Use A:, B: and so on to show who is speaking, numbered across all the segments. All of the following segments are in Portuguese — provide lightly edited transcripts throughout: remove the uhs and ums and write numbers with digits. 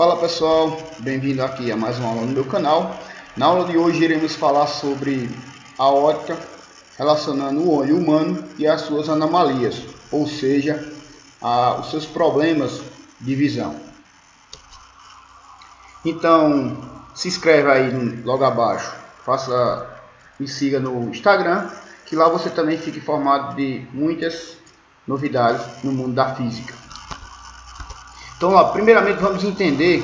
A: Fala pessoal, bem-vindo aqui a mais uma aula no meu canal. Na aula de hoje iremos falar sobre a ótica relacionando o olho humano e as suas anomalias, ou seja, os seus problemas de visão. Então, se inscreve aí logo abaixo, me siga no Instagram, que lá você também fica informado de muitas novidades no mundo da física. Então, primeiramente vamos entender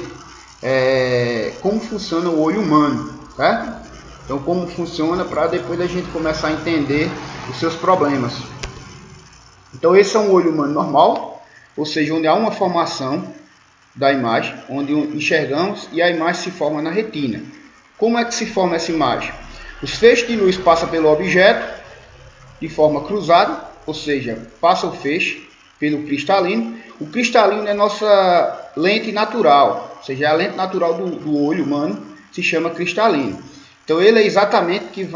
A: como funciona o olho humano, certo? Então, como funciona para depois a gente começar a entender os seus problemas. Então, esse é um olho humano normal, ou seja, onde há uma formação da imagem, onde enxergamos e a imagem se forma na retina. Como é que se forma essa imagem? Os feixes de luz passam pelo objeto de forma cruzada, ou seja, passa o feixe pelo cristalino. O cristalino é nossa lente natural, ou seja, a lente natural do olho humano se chama cristalino. Então ele é exatamente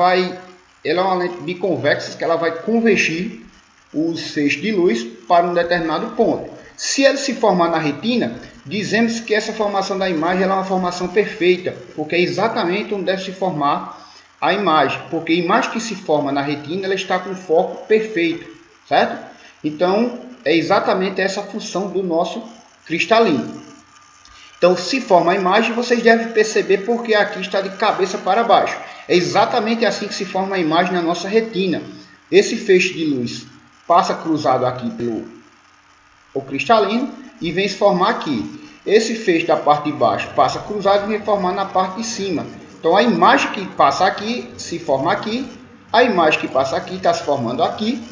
A: ela é uma lente biconvexa que ela vai convergir os feixes de luz para um determinado ponto. Se ele se formar na retina, dizemos que essa formação da imagem é uma formação perfeita, porque é exatamente onde deve se formar a imagem, porque a imagem que se forma na retina ela está com foco perfeito, certo? Então é exatamente essa a função do nosso cristalino. Então, se forma a imagem, vocês devem perceber porque aqui está de cabeça para baixo. É exatamente assim que se forma a imagem na nossa retina. Esse feixe de luz passa cruzado aqui pelo cristalino e vem se formar aqui. Esse feixe da parte de baixo passa cruzado e vem formar na parte de cima. Então, a imagem que passa aqui se forma aqui. A imagem que passa aqui está se formando aqui.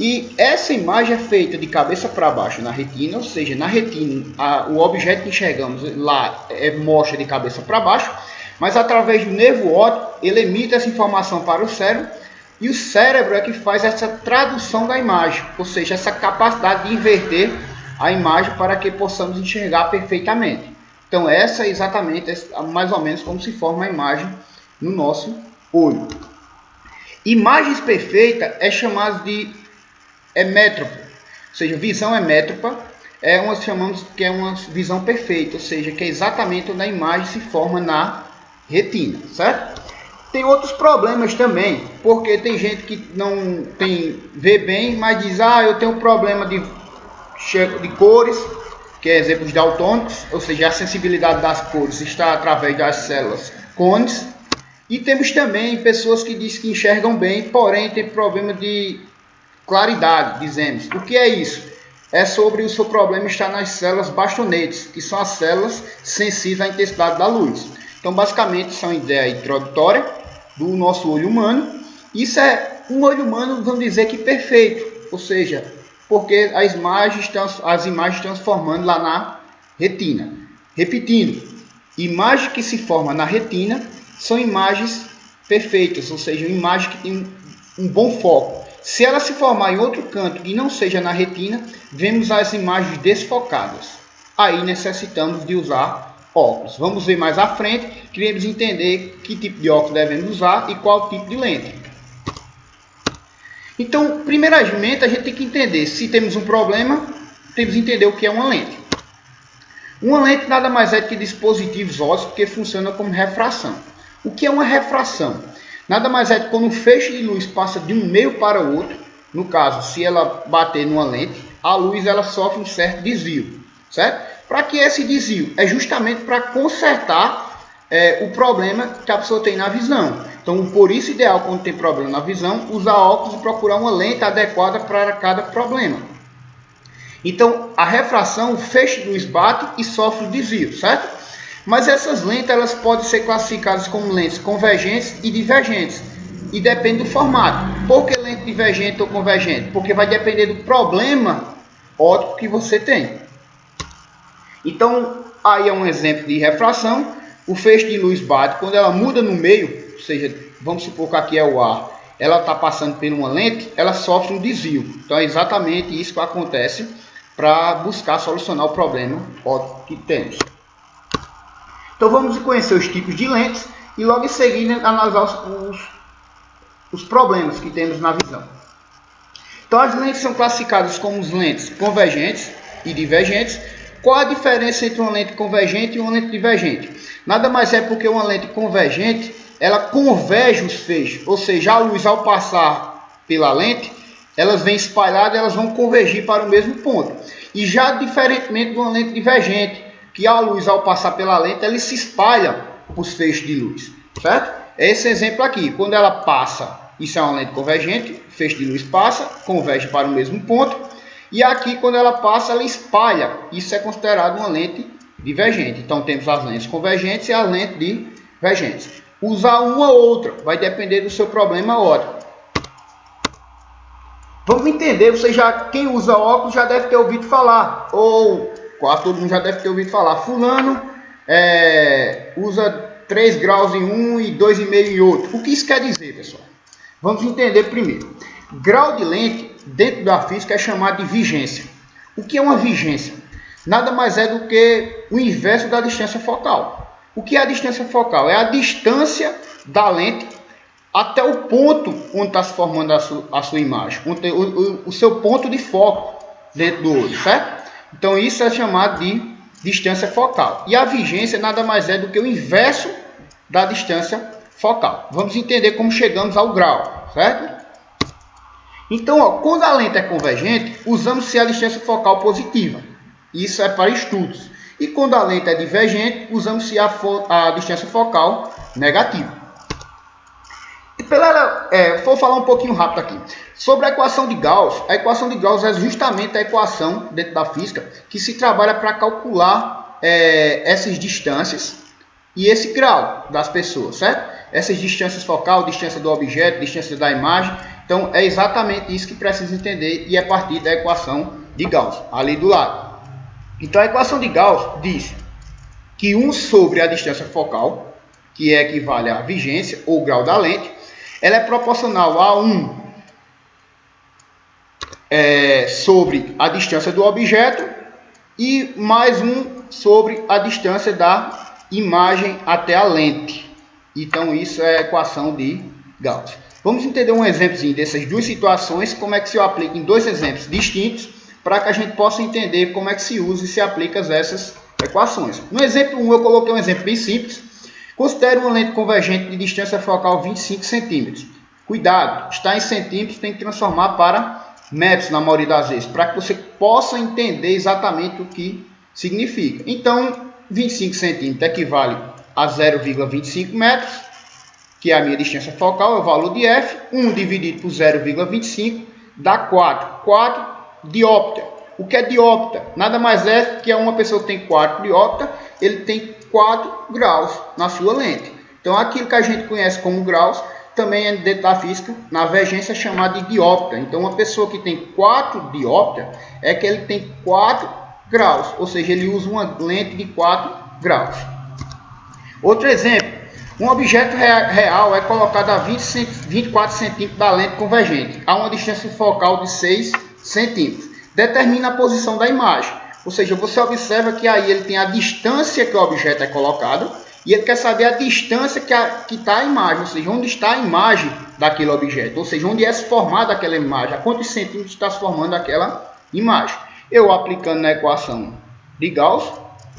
A: E essa imagem é feita de cabeça para baixo na retina, ou seja, na retina o objeto que enxergamos lá mostra de cabeça para baixo, mas através do nervo óptico ele emite essa informação para o cérebro, e o cérebro é que faz essa tradução da imagem, ou seja, essa capacidade de inverter a imagem para que possamos enxergar perfeitamente. Então essa é exatamente mais ou menos como se forma a imagem no nosso olho. Imagens perfeitas é chamada de hemétrope, ou seja, visão hemétropa chamamos que é uma visão perfeita, ou seja, que é exatamente onde a imagem se forma na retina, certo? Tem outros problemas também, porque tem gente que não vê bem, mas diz, eu tenho problema de cores, que é exemplos daltônicos, ou seja, a sensibilidade das cores está através das células cones. E temos também pessoas que dizem que enxergam bem, porém tem problema de claridade, dizemos. O que é isso? É sobre o seu problema estar nas células bastonetes, que são as células sensíveis à intensidade da luz. Então, basicamente, isso é uma ideia introdutória do nosso olho humano. Isso é um olho humano, vamos dizer que perfeito, ou seja, porque as imagens transformando lá na retina. Repetindo, imagens que se formam na retina são imagens perfeitas, ou seja, imagens que têm um bom foco. Se ela se formar em outro canto que não seja na retina, vemos as imagens desfocadas. Aí necessitamos de usar óculos. Vamos ver mais à frente, queremos entender que tipo de óculos devemos usar e qual tipo de lente. Então, primeiramente, a gente tem que entender se temos um problema, temos que entender o que é uma lente. Uma lente nada mais é que dispositivos ópticos que funcionam como refração. O que é uma refração? Nada mais é que quando o feixe de luz passa de um meio para o outro, no caso, se ela bater numa lente, a luz ela sofre um certo desvio, certo? Para que esse desvio? É justamente para consertar o problema que a pessoa tem na visão. Então, por isso, ideal quando tem problema na visão, usar óculos e procurar uma lente adequada para cada problema. Então, a refração, o feixe de luz bate e sofre o desvio, certo? Mas essas lentes elas podem ser classificadas como lentes convergentes e divergentes. E depende do formato. Por que lente divergente ou convergente? Porque vai depender do problema óptico que você tem. Então, aí é um exemplo de refração. O feixe de luz bate quando ela muda no meio, ou seja, vamos supor que aqui é o ar, ela está passando por uma lente, ela sofre um desvio. Então é exatamente isso que acontece para buscar solucionar o problema óptico que temos. Então vamos conhecer os tipos de lentes e logo em seguida analisar os problemas que temos na visão. Então as lentes são classificadas como lentes convergentes e divergentes. Qual a diferença entre uma lente convergente e uma lente divergente? Nada mais é porque uma lente convergente, ela converge os feixes, ou seja, a luz ao passar pela lente, elas vêm espalhadas, elas vão convergir para o mesmo ponto. E já diferentemente de uma lente divergente, que a luz ao passar pela lente, ela se espalha para os feixes de luz, certo? É esse exemplo aqui, quando ela passa, isso é uma lente convergente, o feixe de luz passa, converge para o mesmo ponto, e aqui quando ela passa, ela espalha, isso é considerado uma lente divergente. Então temos as lentes convergentes e as lentes divergentes. Usar uma ou outra vai depender do seu problema óptico. Vamos entender, quem usa óculos já deve ter ouvido falar, ou quase todo mundo já deve ter ouvido falar, fulano usa 3 graus em um e 2,5 em outro. O que isso quer dizer, pessoal? Vamos entender primeiro. Grau de lente, dentro da física, é chamado de vigência. O que é uma vigência? Nada mais é do que o inverso da distância focal. O que é a distância focal? É a distância da lente até o ponto onde está se formando a sua imagem, o seu ponto de foco dentro do olho, certo? Então isso é chamado de distância focal. E a vigência nada mais é do que o inverso da distância focal. Vamos entender como chegamos ao grau, certo? Então, quando a lente é convergente, usamos-se a distância focal positiva. Isso é para estudos. E quando a lente é divergente, usamos-se a distância focal negativa. Vou falar um pouquinho rápido aqui. Sobre a equação de Gauss. A equação de Gauss é justamente a equação dentro da física que se trabalha para calcular essas distâncias e esse grau das pessoas, certo? Essas distâncias focal, distância do objeto, distância da imagem. Então, é exatamente isso que precisa entender e é a partir da equação de Gauss, ali do lado. Então, a equação de Gauss diz que 1 sobre a distância focal, que equivale à vigência ou grau da lente, ela é proporcional a 1 sobre a distância do objeto e mais 1 sobre a distância da imagem até a lente. Então, isso é a equação de Gauss. Vamos entender um exemplozinho dessas duas situações, como é que se aplica em dois exemplos distintos, para que a gente possa entender como é que se usa e se aplica essas equações. No exemplo 1, eu coloquei um exemplo bem simples. Considere uma lente convergente de distância focal 25 centímetros. Cuidado, está em centímetros, tem que transformar para metros na maioria das vezes, para que você possa entender exatamente o que significa. Então, 25 centímetros equivale a 0,25 metros, que é a minha distância focal, é o valor de F. 1 dividido por 0,25 dá 4. 4 diopta. O que é diopta? Nada mais é que uma pessoa que tem 4 diopta, ele tem 4 graus na sua lente. Então, aquilo que a gente conhece como graus, também é dentro da física, na vigência, é chamado de diopta. Então, uma pessoa que tem 4 diopta, é que ele tem 4 graus. Ou seja, ele usa uma lente de 4 graus. Outro exemplo. Um objeto real é colocado a 24 centímetros da lente convergente, a uma distância focal de 6 centímetros. Determina a posição da imagem. Ou seja, você observa que aí ele tem a distância que o objeto é colocado e ele quer saber a distância que está a imagem, ou seja, onde está a imagem daquele objeto, ou seja, onde é se formada aquela imagem, a quantos centímetros está se formando aquela imagem. Eu aplicando na equação de Gauss,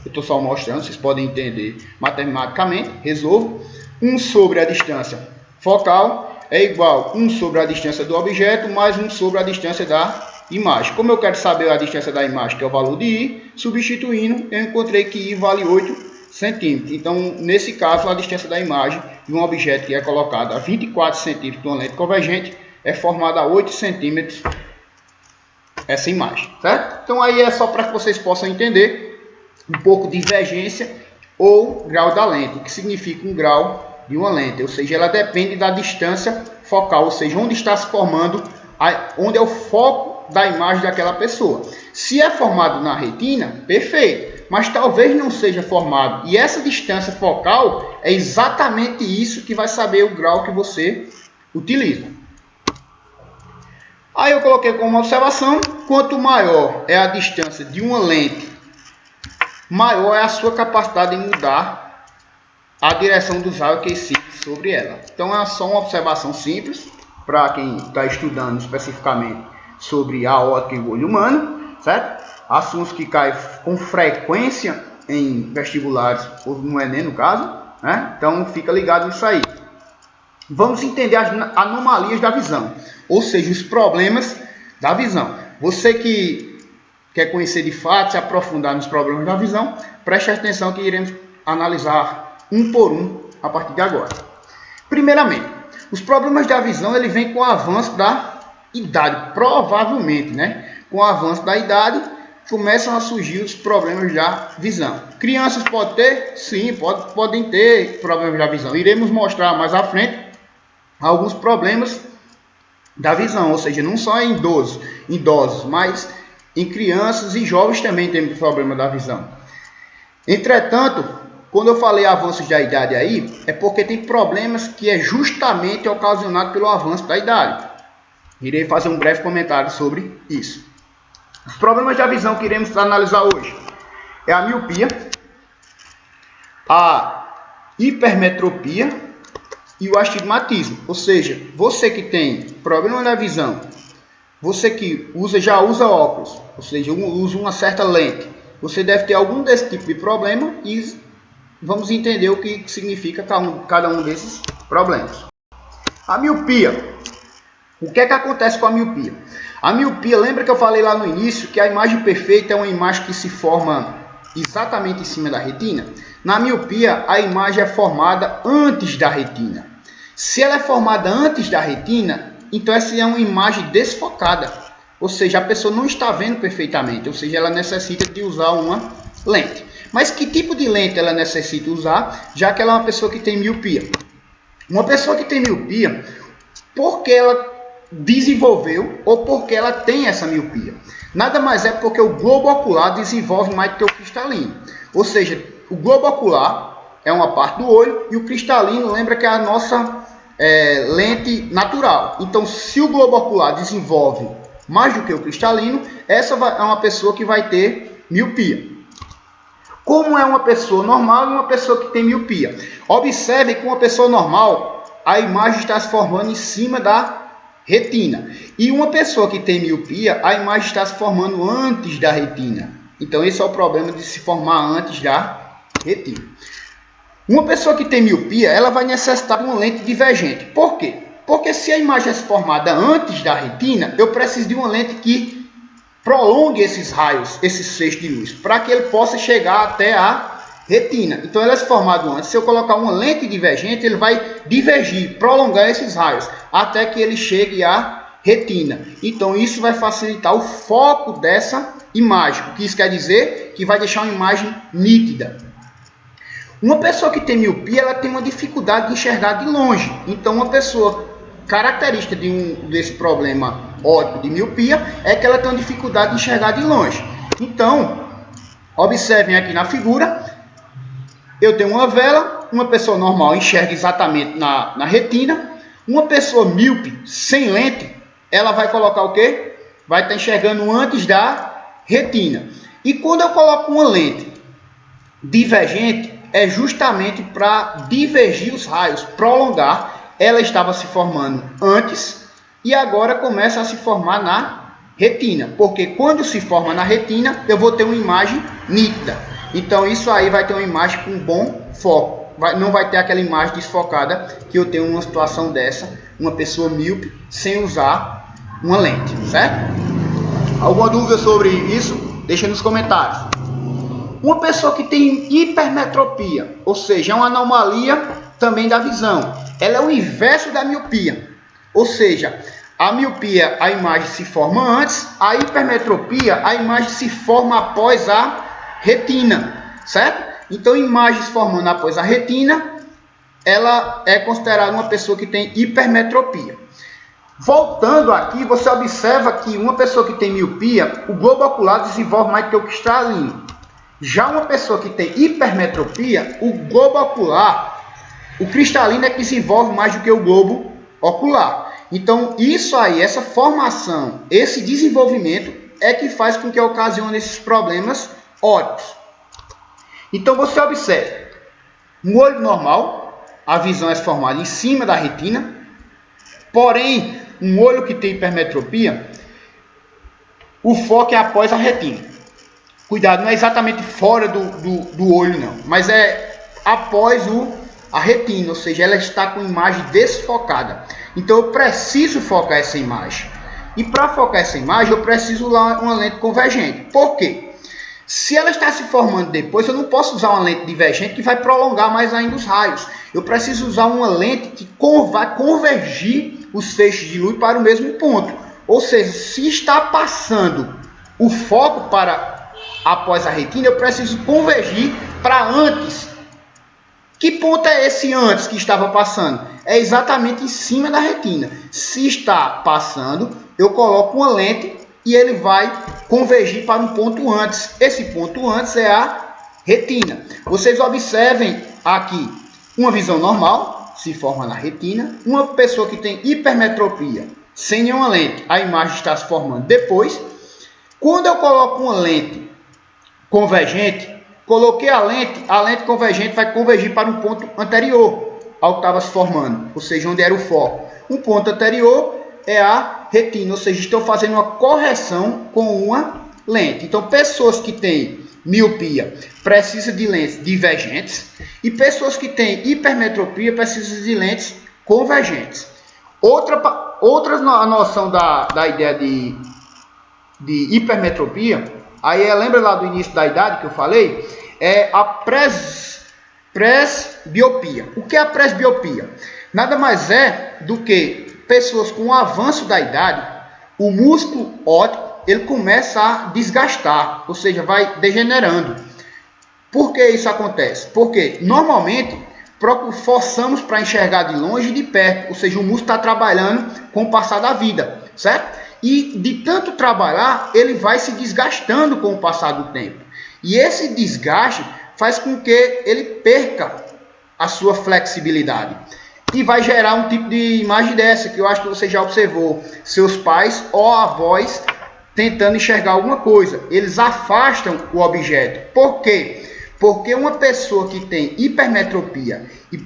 A: eu estou só mostrando, vocês podem entender matematicamente, resolvo. 1 sobre a distância focal é igual a 1 sobre a distância do objeto mais 1 sobre a distância da imagem. Como eu quero saber a distância da imagem, que é o valor de I, substituindo, eu encontrei que I vale 8 centímetros. Então, nesse caso, a distância da imagem de um objeto que é colocado a 24 centímetros de uma lente convergente é formada a 8 centímetros essa imagem, certo? Então, aí é só para que vocês possam entender um pouco de divergência ou grau da lente, o que significa um grau de uma lente, ou seja, ela depende da distância focal, ou seja, onde está se formando, onde é o foco da imagem daquela pessoa. Se é formado na retina, perfeito, mas talvez não seja formado, e essa distância focal é exatamente isso que vai saber o grau que você utiliza. Aí eu coloquei como observação, quanto maior é a distância de uma lente, maior é a sua capacidade de mudar a direção dos raios que incidem sobre ela. Então é só uma observação simples para quem está estudando especificamente sobre a ótica e o olho humano, certo? assuntos que caem com frequência em vestibulares, ou no Enem no caso, né? Então fica ligado nisso aí. Vamos entender as anomalias da visão, ou seja, os problemas da visão. Você que quer conhecer de fato, se aprofundar nos problemas da visão, preste atenção que iremos analisar um por um a partir de agora. Primeiramente, os problemas da visão ele vem com o avanço da idade, provavelmente, né? Com o avanço da idade, começam a surgir os problemas da visão. Crianças podem ter? Sim, podem ter problemas da visão. Iremos mostrar mais à frente alguns problemas da visão, ou seja, não só em idosos, mas em crianças e jovens também tem problema da visão. Entretanto, quando eu falei avanços da idade aí, é porque tem problemas que é justamente ocasionado pelo avanço da idade. Irei fazer um breve comentário sobre isso. Os problemas da visão que iremos analisar hoje é a miopia, a hipermetropia e o astigmatismo. Ou seja, você que tem problema da visão, você que já usa óculos, ou seja, usa uma certa lente, você deve ter algum desse tipo de problema e vamos entender o que significa cada um desses problemas. A miopia. O que é que acontece com a miopia? A miopia, lembra que eu falei lá no início que a imagem perfeita é uma imagem que se forma exatamente em cima da retina? Na miopia, a imagem é formada antes da retina. Se ela é formada antes da retina, então essa é uma imagem desfocada. Ou seja, a pessoa não está vendo perfeitamente, ou seja, ela necessita de usar uma lente. Mas que tipo de lente ela necessita usar, já que ela é uma pessoa que tem miopia? Uma pessoa que tem miopia, porque ela desenvolveu ou porque ela tem essa miopia? Nada mais é porque o globo ocular desenvolve mais do que o cristalino. Ou seja, o globo ocular é uma parte do olho e o cristalino, lembra que é a nossa lente natural. Então, se o globo ocular desenvolve mais do que o cristalino, essa é uma pessoa que vai ter miopia. Como é uma pessoa normal e uma pessoa que tem miopia? Observe que uma pessoa normal, a imagem está se formando em cima da retina. E uma pessoa que tem miopia, a imagem está se formando antes da retina. Então, esse é o problema de se formar antes da retina. Uma pessoa que tem miopia, ela vai necessitar de uma lente divergente. Por quê? Porque se a imagem é formada antes da retina, eu preciso de uma lente que prolongue esses raios, esses feixes de luz, para que ele possa chegar até a retina. Então, ela é formada antes. Se eu colocar uma lente divergente, ele vai divergir, prolongar esses raios, até que ele chegue à retina. Então, isso vai facilitar o foco dessa imagem. O que isso quer dizer? Que vai deixar uma imagem nítida. Uma pessoa que tem miopia, ela tem uma dificuldade de enxergar de longe. Então, uma pessoa característica desse problema óptico de miopia é que ela tem uma dificuldade de enxergar de longe. Então, observem aqui na figura, eu tenho uma vela, uma pessoa normal enxerga exatamente na retina, uma pessoa míope, sem lente, ela vai colocar o quê? Vai estar enxergando antes da retina. E quando eu coloco uma lente divergente, é justamente para divergir os raios, prolongar. Ela estava se formando antes e agora começa a se formar na retina, porque quando se forma na retina, eu vou ter uma imagem nítida. Então isso aí vai ter uma imagem com bom foco, não vai ter aquela imagem desfocada que eu tenho numa situação dessa, uma pessoa míope sem usar uma lente, certo? Alguma dúvida sobre isso? Deixa nos comentários. Uma pessoa que tem hipermetropia, ou seja, é uma anomalia também da visão. Ela é o inverso da miopia. Ou seja, a miopia, a imagem se forma antes, a hipermetropia, a imagem se forma após a retina, certo? Então, imagem se formando após a retina, ela é considerada uma pessoa que tem hipermetropia. Voltando aqui, você observa que uma pessoa que tem miopia, o globo ocular desenvolve mais do que o cristalino. Já uma pessoa que tem hipermetropia, o globo ocular, o cristalino é que desenvolve mais do que o globo ocular. Então, isso aí, essa formação, esse desenvolvimento é que faz com que ocasione esses problemas ópticos. Então, você observa, no olho normal, a visão é formada em cima da retina, porém, um olho que tem hipermetropia, o foco é após a retina. Cuidado, não é exatamente fora do olho não, mas é após a retina, ou seja, ela está com a imagem desfocada. Então eu preciso focar essa imagem. E para focar essa imagem eu preciso usar uma lente convergente. Por quê? Se ela está se formando depois, eu não posso usar uma lente divergente que vai prolongar mais ainda os raios. Eu preciso usar uma lente que vai convergir os feixes de luz para o mesmo ponto. Ou seja, se está passando o foco para após a retina, eu preciso convergir para antes. Que ponto é esse antes que estava passando? É exatamente em cima da retina. Se está passando, eu coloco uma lente e ele vai convergir para um ponto antes. Esse ponto antes é a retina. Vocês observem aqui uma visão normal, se forma na retina. Uma pessoa que tem hipermetropia, sem nenhuma lente, a imagem está se formando depois. Quando eu coloco uma lente convergente, coloquei a lente convergente vai convergir para um ponto anterior ao que estava se formando, ou seja, onde era o foco. Um ponto anterior é a retina, ou seja, estou fazendo uma correção com uma lente. Então, pessoas que têm miopia precisam de lentes divergentes e pessoas que têm hipermetropia precisam de lentes convergentes. Outra noção da ideia de hipermetropia, aí lembra lá do início da idade que eu falei, é a presbiopia. O que é a presbiopia? Nada mais é do que pessoas com o avanço da idade, o músculo óptico ele começa a desgastar, ou seja, vai degenerando. Por que isso acontece? Porque normalmente forçamos para enxergar de longe e de perto, ou seja, o músculo está trabalhando com o passar da vida, certo? E de tanto trabalhar, ele vai se desgastando com o passar do tempo. E esse desgaste faz com que ele perca a sua flexibilidade. E vai gerar um tipo de imagem dessa, que eu acho que você já observou. Seus pais ou avós tentando enxergar alguma coisa. Eles afastam o objeto. Por quê? Porque uma pessoa que tem hipermetropia e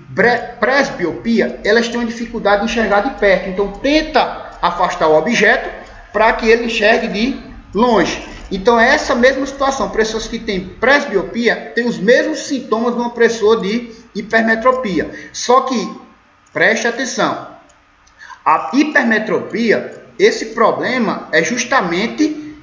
A: presbiopia, elas têm uma dificuldade de enxergar de perto. Então tenta afastar o objeto para que ele enxergue de longe. Então é essa mesma situação. Pessoas que têm presbiopia têm os mesmos sintomas de uma pessoa de hipermetropia. Só que, preste atenção, a hipermetropia, esse problema é justamente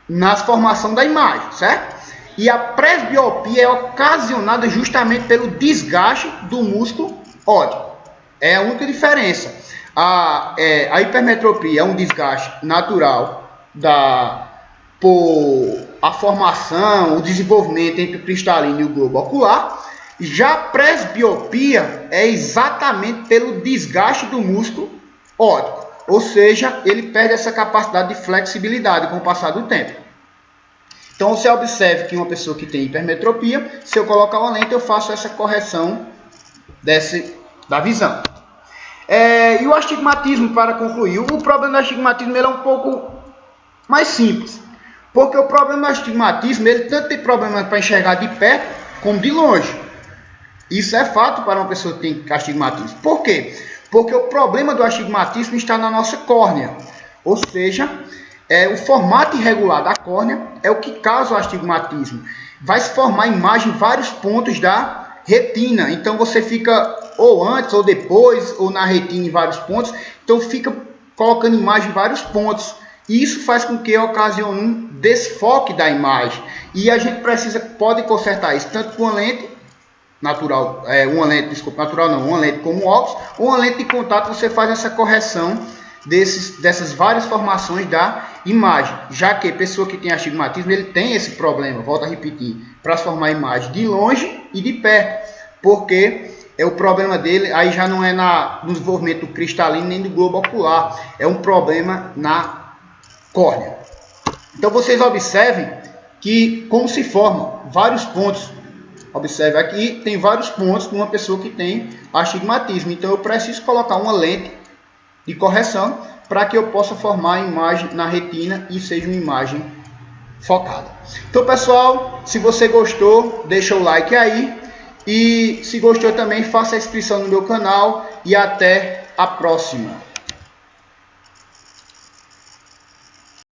A: na formação da imagem, certo? E a presbiopia é ocasionada justamente pelo desgaste do músculo óptico. É a única diferença. A hipermetropia é um desgaste natural por a formação, o desenvolvimento entre o cristalino e o globo ocular. Já a presbiopia é exatamente pelo desgaste do músculo óptico. Ou seja, ele perde essa capacidade de flexibilidade com o passar do tempo. Então você observe que uma pessoa que tem hipermetropia, se eu colocar uma lente, eu faço essa correção da visão. E o astigmatismo, para concluir. O problema do astigmatismo ele é um pouco mais simples. Porque o problema do astigmatismo, ele tanto tem problema para enxergar de perto como de longe. Isso é fato para uma pessoa que tem astigmatismo. Por quê? Porque o problema do astigmatismo está na nossa córnea. Ou seja, o formato irregular da córnea é o que causa o astigmatismo. Vai se formar imagem em vários pontos da retina. Então você fica ou antes ou depois, ou na retina em vários pontos. Então fica colocando imagem em vários pontos. E isso faz com que ocasione um desfoque da imagem. E a gente pode consertar isso tanto com uma lente natural, uma lente como óculos, ou uma lente de contato. Você faz essa correção dessas várias formações da imagem, já que a pessoa que tem astigmatismo, ele tem esse problema, volto a repetir, para formar imagem de longe e de perto, porque o problema dele aí já não é no desenvolvimento do cristalino nem do globo ocular, é um problema na córnea. Então vocês observem que como se formam vários pontos. Observe aqui, tem vários pontos de uma pessoa que tem astigmatismo. Então eu preciso colocar uma lente de correção para que eu possa formar a imagem na retina e seja uma imagem focada. Então pessoal, se você gostou, deixa o like aí. E se gostou também, faça a inscrição no meu canal. E até a próxima.